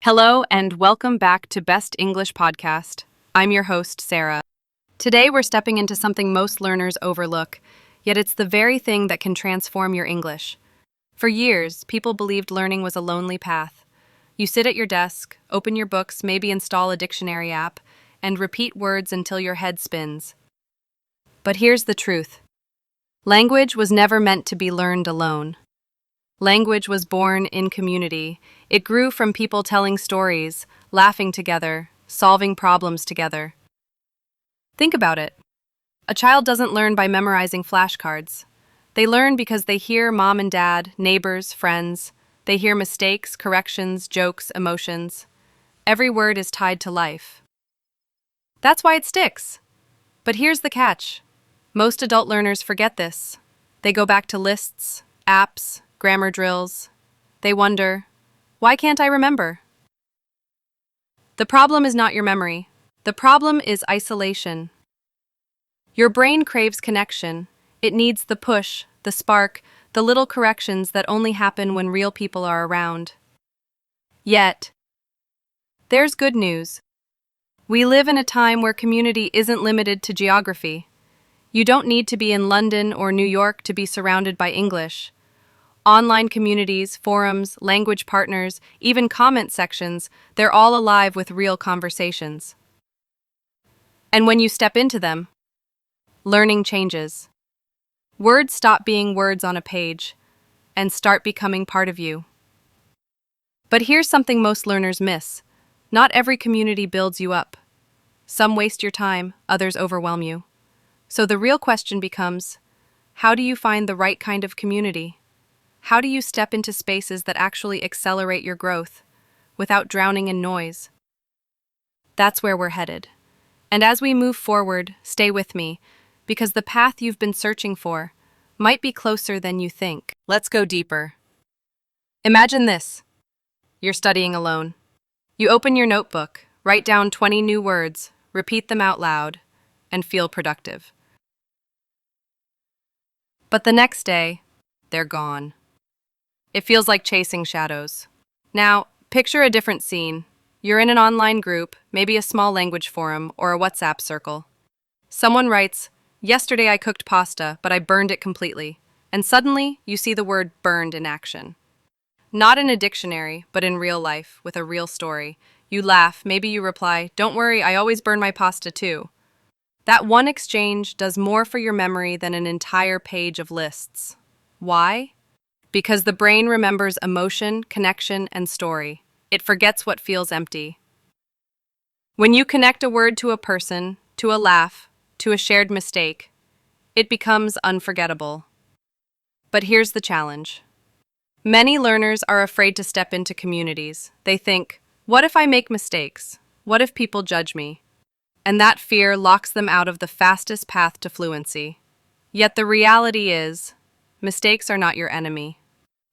Hello, and welcome back to Best English Podcast. I'm your host, Sarah. Today, we're stepping into something most learners overlook, yet it's the very thing that can transform your English. For years, people believed learning was a lonely path. You sit at your desk, open your books, maybe install a dictionary app, and repeat words until your head spins. But here's the truth. Language was never meant to be learned alone. Language was born in community. It grew from people telling stories, laughing together, solving problems together. Think about it. A child doesn't learn by memorizing flashcards. They learn because they hear mom and dad, neighbors, friends. They hear mistakes, corrections, jokes, emotions. Every word is tied to life. That's why it sticks. But here's the catch. Most adult learners forget this. They go back to lists, apps, grammar drills. They wonder, why can't I remember? The problem is not your memory. The problem is isolation. Your brain craves connection. It needs the push, the spark, the little corrections that only happen when real people are around. Yet, there's good news. We live in a time where community isn't limited to geography. You don't need to be in London or New York to be surrounded by English. Online communities, forums, language partners, even comment sections, they're all alive with real conversations. And when you step into them, learning changes. Words stop being words on a page and start becoming part of you. But here's something most learners miss. Not every community builds you up. Some waste your time, others overwhelm you. So the real question becomes, how do you find the right kind of community? How do you step into spaces that actually accelerate your growth without drowning in noise? That's where we're headed. And as we move forward, stay with me, because the path you've been searching for might be closer than you think. Let's go deeper. Imagine this. You're studying alone. You open your notebook, write down 20 new words, repeat them out loud, and feel productive. But the next day, they're gone. It feels like chasing shadows. Now, picture a different scene. You're in an online group, maybe a small language forum or a WhatsApp circle. Someone writes, "Yesterday I cooked pasta, but I burned it completely." And suddenly, you see the word burned in action. Not in a dictionary, but in real life, with a real story. You laugh, maybe you reply, "Don't worry, I always burn my pasta too." That one exchange does more for your memory than an entire page of lists. Why? Because the brain remembers emotion, connection, and story. It forgets what feels empty. When you connect a word to a person, to a laugh, to a shared mistake, it becomes unforgettable. But here's the challenge. Many learners are afraid to step into communities. They think, what if I make mistakes? What if people judge me? And that fear locks them out of the fastest path to fluency. Yet the reality is, mistakes are not your enemy.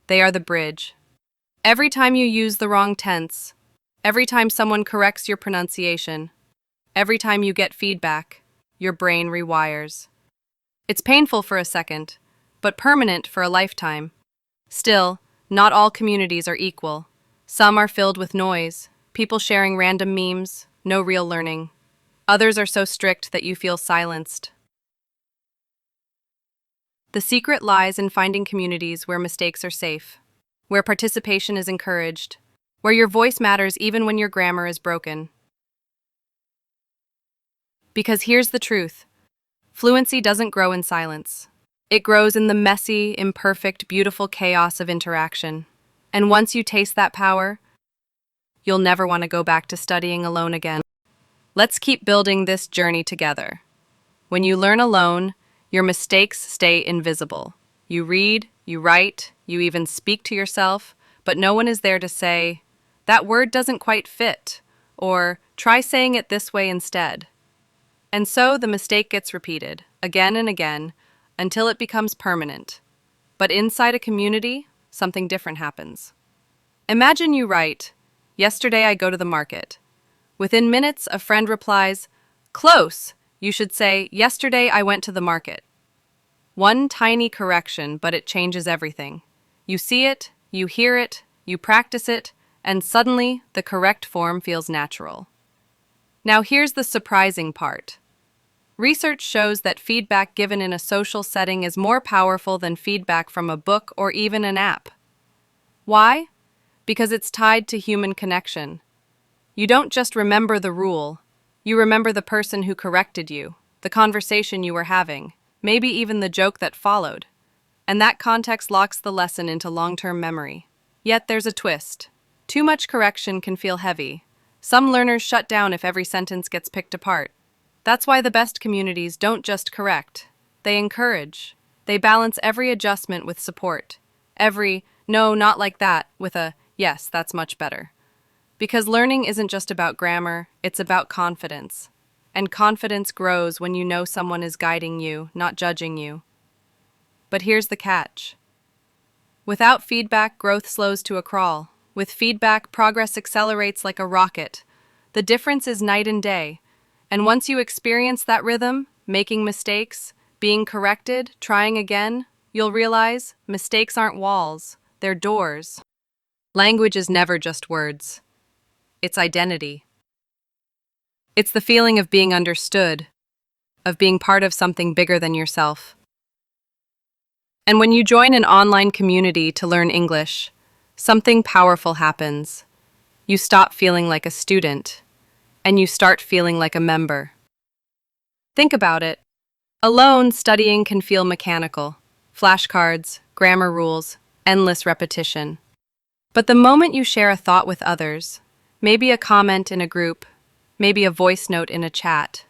They are the bridge. Every time you use the wrong tense, every time someone corrects your pronunciation, every time you get feedback, your brain rewires. It's painful for a second, but permanent for a lifetime. Still, not all communities are equal. Some are filled with noise, people sharing random memes, no real learning. Others are so strict that you feel silenced. The secret lies in finding communities where mistakes are safe, where participation is encouraged, where your voice matters even when your grammar is broken. Because here's the truth. Fluency doesn't grow in silence. It grows in the messy, imperfect, beautiful chaos of interaction. And once you taste that power, you'll never want to go back to studying alone again. Let's keep building this journey together. When you learn alone, your mistakes stay invisible. You read, you write, you even speak to yourself, but no one is there to say, "That word doesn't quite fit," or "Try saying it this way instead." And so the mistake gets repeated, again and again, until it becomes permanent. But inside a community, something different happens. Imagine you write, "Yesterday I go to the market." Within minutes, a friend replies, "Close! You should say, 'Yesterday I went to the market.'" One tiny correction, but it changes everything. You see it, you hear it, you practice it, and suddenly the correct form feels natural. Now here's the surprising part. Research shows that feedback given in a social setting is more powerful than feedback from a book or even an app. Why? Because it's tied to human connection. You don't just remember the rule, you remember the person who corrected you, the conversation you were having, maybe even the joke that followed. And that context locks the lesson into long-term memory. Yet there's a twist. Too much correction can feel heavy. Some learners shut down if every sentence gets picked apart. That's why the best communities don't just correct, they encourage. They balance every adjustment with support. Every, no, not like that, with a, yes, that's much better. Because learning isn't just about grammar, it's about confidence. And confidence grows when you know someone is guiding you, not judging you. But here's the catch. Without feedback, growth slows to a crawl. With feedback, progress accelerates like a rocket. The difference is night and day. And once you experience that rhythm, making mistakes, being corrected, trying again, you'll realize mistakes aren't walls, they're doors. Language is never just words. It's identity. It's the feeling of being understood, of being part of something bigger than yourself. And when you join an online community to learn English, something powerful happens. You stop feeling like a student, and you start feeling like a member. Think about it. Alone, studying can feel mechanical. Flashcards, grammar rules, endless repetition. But the moment you share a thought with others, maybe a comment in a group, maybe a voice note in a chat,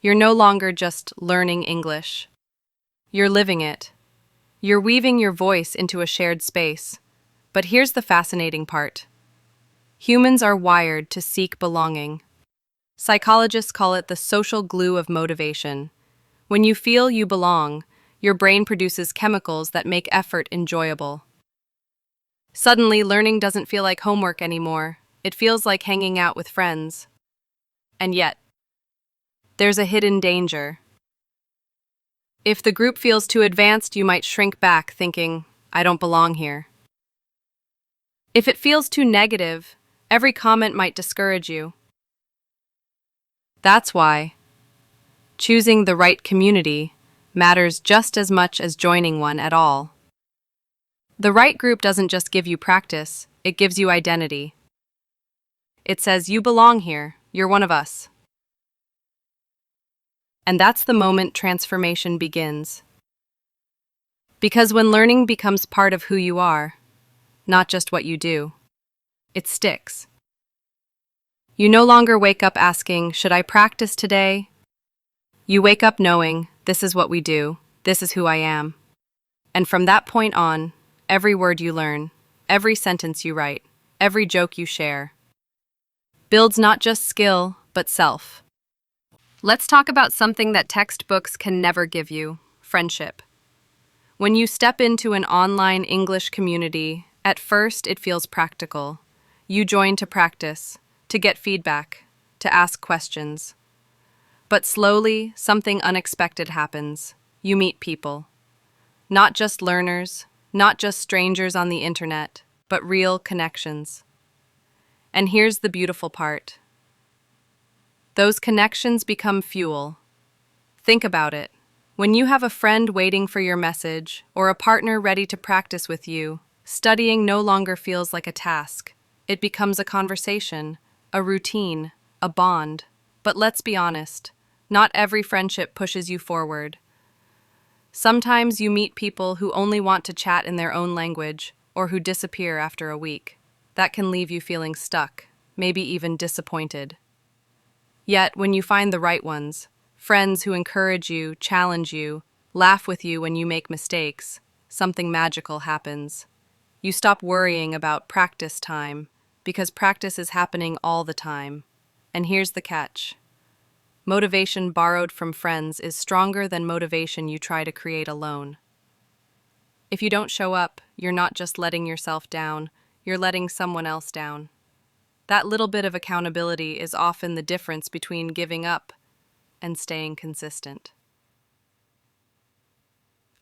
you're no longer just learning English. You're living it. You're weaving your voice into a shared space. But here's the fascinating part. Humans are wired to seek belonging. Psychologists call it the social glue of motivation. When you feel you belong, your brain produces chemicals that make effort enjoyable. Suddenly, learning doesn't feel like homework anymore. It feels like hanging out with friends. And yet, there's a hidden danger. If the group feels too advanced, you might shrink back, thinking, I don't belong here. If it feels too negative, every comment might discourage you. That's why choosing the right community matters just as much as joining one at all. The right group doesn't just give you practice, it gives you identity. It says, you belong here, you're one of us. And that's the moment transformation begins. Because when learning becomes part of who you are, not just what you do, it sticks. You no longer wake up asking, should I practice today? You wake up knowing, this is what we do, this is who I am. And from that point on, every word you learn, every sentence you write, every joke you share, builds not just skill, but self. Let's talk about something that textbooks can never give you, friendship. When you step into an online English community, at first it feels practical. You join to practice, to get feedback, to ask questions. But slowly, something unexpected happens. You meet people. Not just learners, not just strangers on the internet, but real connections. And here's the beautiful part. Those connections become fuel. Think about it. When you have a friend waiting for your message, or a partner ready to practice with you, studying no longer feels like a task. It becomes a conversation, a routine, a bond. But let's be honest, not every friendship pushes you forward. Sometimes you meet people who only want to chat in their own language, or who disappear after a week. That can leave you feeling stuck, maybe even disappointed. Yet, when you find the right ones, friends who encourage you, challenge you, laugh with you when you make mistakes, something magical happens. You stop worrying about practice time, because practice is happening all the time. And here's the catch. Motivation borrowed from friends is stronger than motivation you try to create alone. If you don't show up, you're not just letting yourself down, you're letting someone else down. That little bit of accountability is often the difference between giving up and staying consistent.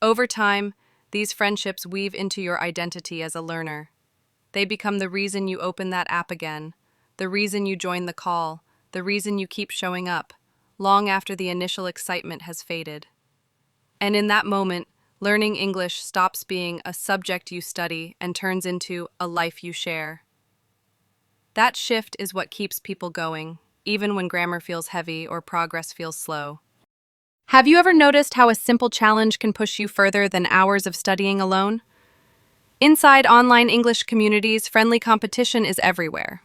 Over time, these friendships weave into your identity as a learner. they become the reason you open that app again, the reason you join the call, the reason you keep showing up, long after the initial excitement has faded. And in that moment, learning English stops being a subject you study and turns into a life you share. That shift is what keeps people going, even when grammar feels heavy or progress feels slow. Have you ever noticed how a simple challenge can push you further than hours of studying alone? Inside online English communities, friendly competition is everywhere.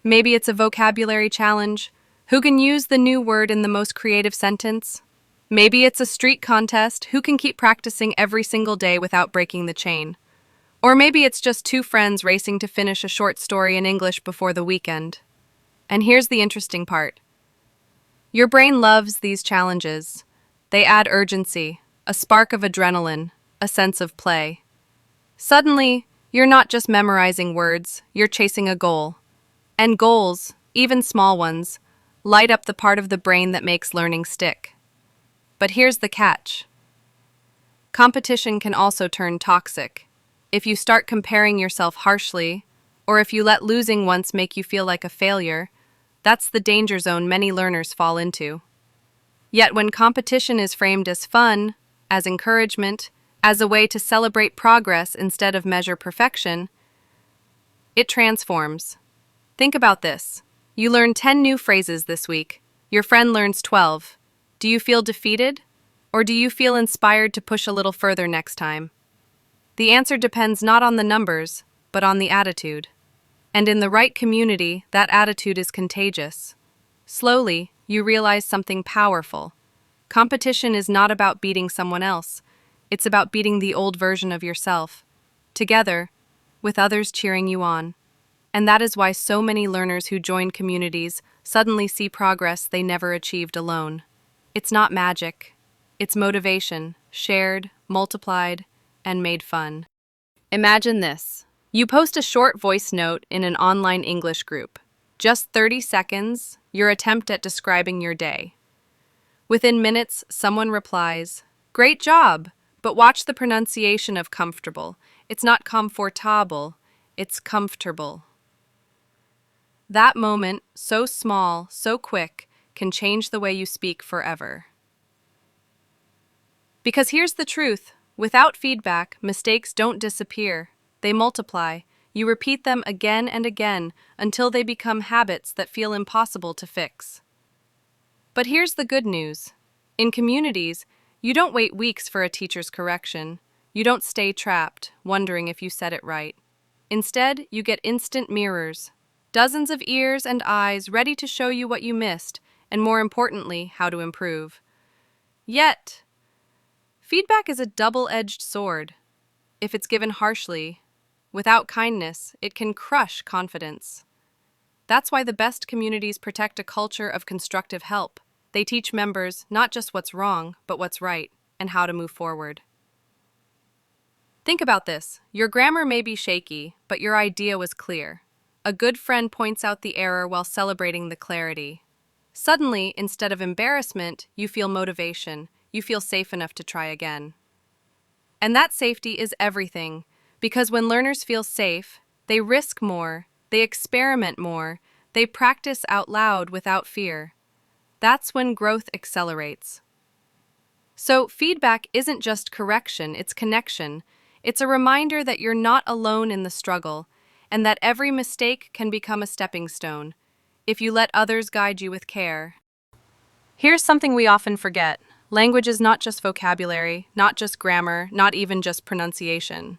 Maybe it's a vocabulary challenge. Who can use the new word in the most creative sentence? Maybe it's a streak contest. Who can keep practicing every single day without breaking the chain? Or maybe it's just two friends racing to finish a short story in English before the weekend. And here's the interesting part. Your brain loves these challenges. They add urgency, a spark of adrenaline, a sense of play. Suddenly, you're not just memorizing words, you're chasing a goal. And goals, even small ones, light up the part of the brain that makes learning stick. But here's the catch. Competition can also turn toxic. If you start comparing yourself harshly, or if you let losing once make you feel like a failure, that's the danger zone many learners fall into. Yet when competition is framed as fun, as encouragement, as a way to celebrate progress instead of measure perfection, it transforms. Think about this. You learn 10 new phrases this week. Your friend learns 12. Do you feel defeated? Or do you feel inspired to push a little further next time? The answer depends not on the numbers, but on the attitude. And in the right community, that attitude is contagious. Slowly, you realize something powerful. Competition is not about beating someone else. It's about beating the old version of yourself. Together, with others cheering you on. And that is why so many learners who join communities suddenly see progress they never achieved alone. It's not magic. It's motivation, shared, multiplied, and made fun. Imagine this. You post a short voice note in an online English group. Just 30 seconds, your attempt at describing your day. Within minutes, someone replies, "Great job, but watch the pronunciation of comfortable. It's not comfortable, it's comfortable." That moment, so small, so quick, can change the way you speak forever. Because here's the truth. Without feedback, mistakes don't disappear. They multiply. You repeat them again and again until they become habits that feel impossible to fix. But here's the good news. In communities, you don't wait weeks for a teacher's correction. You don't stay trapped, wondering if you said it right. Instead, you get instant mirrors. Dozens of ears and eyes ready to show you what you missed, and more importantly, how to improve. Yet, feedback is a double-edged sword. If it's given harshly, without kindness, it can crush confidence. That's why the best communities protect a culture of constructive help. They teach members not just what's wrong, but what's right, and how to move forward. Think about this. Your grammar may be shaky, but your idea was clear. A good friend points out the error while celebrating the clarity. Suddenly, instead of embarrassment, you feel motivation. You feel safe enough to try again. And that safety is everything, because when learners feel safe, they risk more, they experiment more, they practice out loud without fear. That's when growth accelerates. So, feedback isn't just correction, it's connection. It's a reminder that you're not alone in the struggle, and that every mistake can become a stepping stone, if you let others guide you with care. Here's something we often forget. Language is not just vocabulary, not just grammar, not even just pronunciation.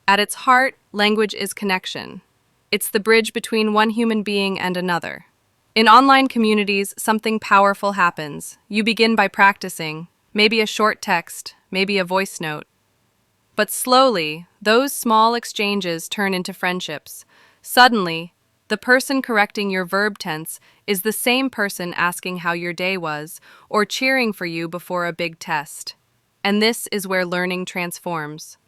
At its heart, language is connection. It's the bridge between one human being and another. In online communities, something powerful happens. You begin by practicing, maybe a short text, maybe a voice note. But slowly, those small exchanges turn into friendships. Suddenly, the person correcting your verb tense is the same person asking how your day was or cheering for you before a big test. And this is where learning transforms.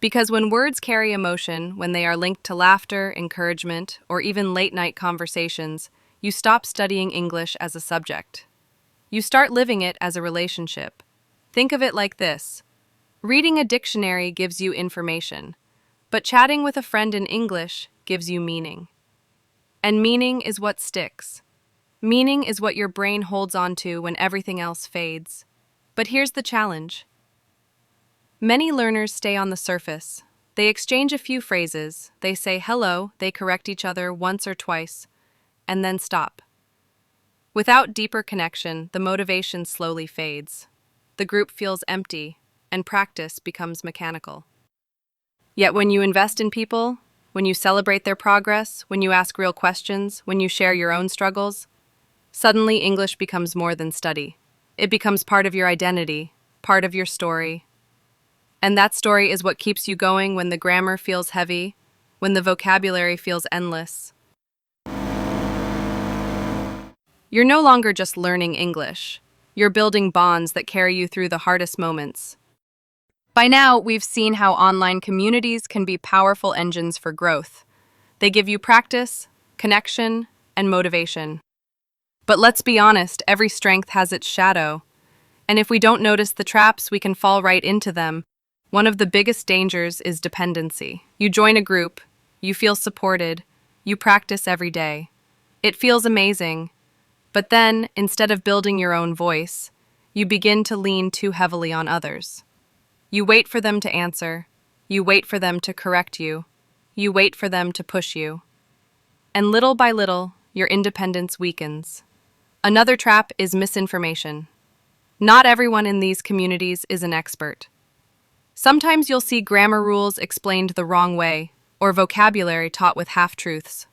Because when words carry emotion, when they are linked to laughter, encouragement, or even late-night conversations, you stop studying English as a subject. You start living it as a relationship. Think of it like this. Reading a dictionary gives you information, But chatting with a friend in English gives you meaning. And meaning is what sticks. Meaning is what your brain holds on to when everything else fades. But here's the challenge. Many learners stay on the surface. They exchange a few phrases, they say hello, they correct each other once or twice, and then stop. Without deeper connection, the motivation slowly fades. The group feels empty, and practice becomes mechanical. Yet when you invest in people, when you celebrate their progress, when you ask real questions, when you share your own struggles, suddenly English becomes more than study. It becomes part of your identity, part of your story. And that story is what keeps you going when the grammar feels heavy, when the vocabulary feels endless. You're no longer just learning English. You're building bonds that carry you through the hardest moments. By now, we've seen how online communities can be powerful engines for growth. They give you practice, connection, and motivation. But let's be honest, every strength has its shadow. And if we don't notice the traps, we can fall right into them. One of the biggest dangers is dependency. You join a group, you feel supported, you practice every day. It feels amazing. But then, instead of building your own voice, you begin to lean too heavily on others. You wait for them to answer. You wait for them to correct you. You wait for them to push you. And little by little, your independence weakens. Another trap is misinformation. Not everyone in these communities is an expert. Sometimes you'll see grammar rules explained the wrong way, or vocabulary taught with half-truths.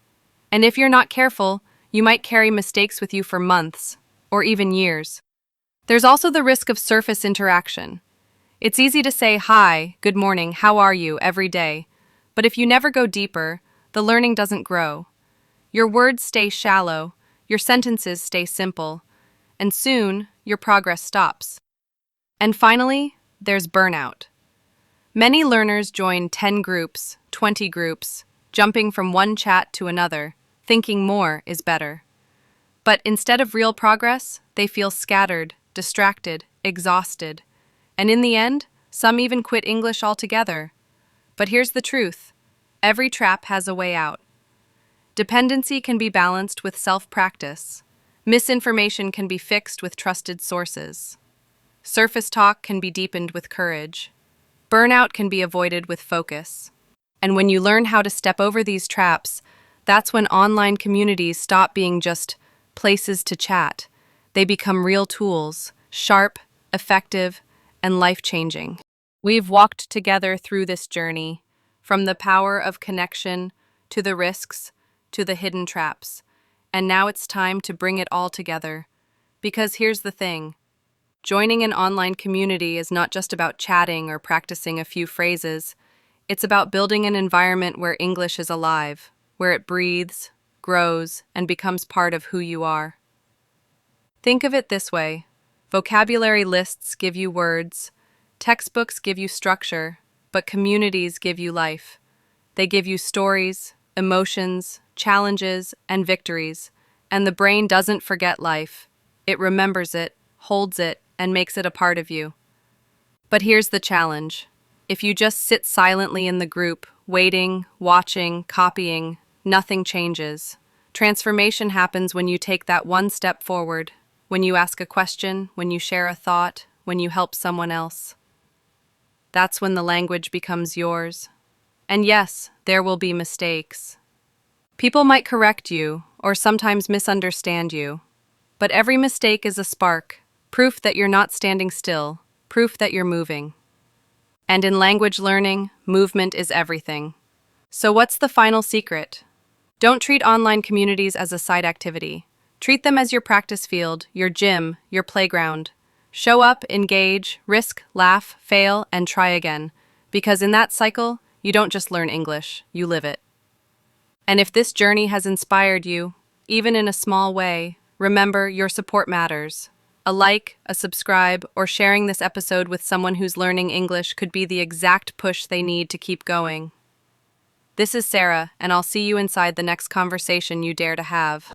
And if you're not careful, you might carry mistakes with you for months, or even years. There's also the risk of surface interaction. It's easy to say hi, good morning, how are you every day, but if you never go deeper, the learning doesn't grow. Your words stay shallow, your sentences stay simple, and soon your progress stops. And finally, there's burnout. Many learners join 10 groups, 20 groups, jumping from one chat to another, thinking more is better. But instead of real progress, they feel scattered, distracted, exhausted. And in the end, some even quit English altogether. But here's the truth. Every trap has a way out. Dependency can be balanced with self-practice. Misinformation can be fixed with trusted sources. Surface talk can be deepened with courage. Burnout can be avoided with focus. And when you learn how to step over these traps, that's when online communities stop being just places to chat. They become real tools, sharp, effective, and life-changing. We've walked together through this journey, from the power of connection to the risks to the hidden traps. And now it's time to bring it all together. Because here's the thing. Joining an online community is not just about chatting or practicing a few phrases. It's about building an environment where English is alive, where it breathes, grows, and becomes part of who you are. Think of it this way. Vocabulary lists give you words, textbooks give you structure, but communities give you life. They give you stories, emotions, challenges, and victories, and the brain doesn't forget life. It remembers it, holds it, and makes it a part of you. But here's the challenge. If you just sit silently in the group, waiting, watching, copying, nothing changes. Transformation happens when you take that one step forward, when you ask a question, when you share a thought, when you help someone else. That's when the language becomes yours. And yes, there will be mistakes. People might correct you, or sometimes misunderstand you. But every mistake is a spark, proof that you're not standing still, proof that you're moving. And in language learning, movement is everything. So what's the final secret? Don't treat online communities as a side activity. Treat them as your practice field, your gym, your playground. Show up, engage, risk, laugh, fail, and try again. Because in that cycle, you don't just learn English, you live it. And if this journey has inspired you, even in a small way, remember your support matters. A like, a subscribe, or sharing this episode with someone who's learning English could be the exact push they need to keep going. This is Sarah, and I'll see you inside the next conversation you dare to have.